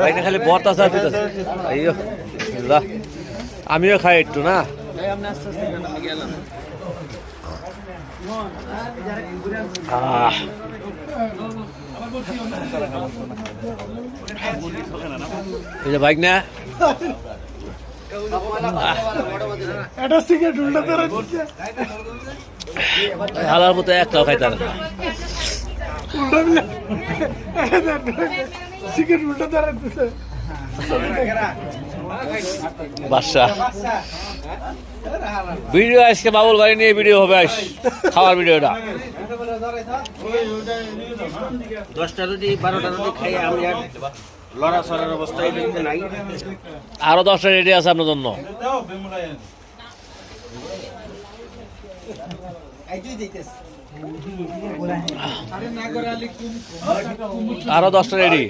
ভাই না খালি বত আছে আইয়ো বিসমিল্লাহ আমিও খাই একটু না এই যে বাইক না এটা সিগারেট উল্টা ধরে দিচ্ছে হালার মতো একটাও খাইতার উল্টা দিলে সিগারেট উল্টা ধরে দিচ্ছে বাদশা ভিডিও আজকে বাবুল বাড়ি নিয়ে ভিডিও হবে আজ খাওয়ার ভিডিওটা 10টা রুটি 12টা রুটি খাই আমি আর লড়া সরার অবস্থায় নাই আরো 10টা রেডি আছে আপনার জন্য আরো 10টা রেডি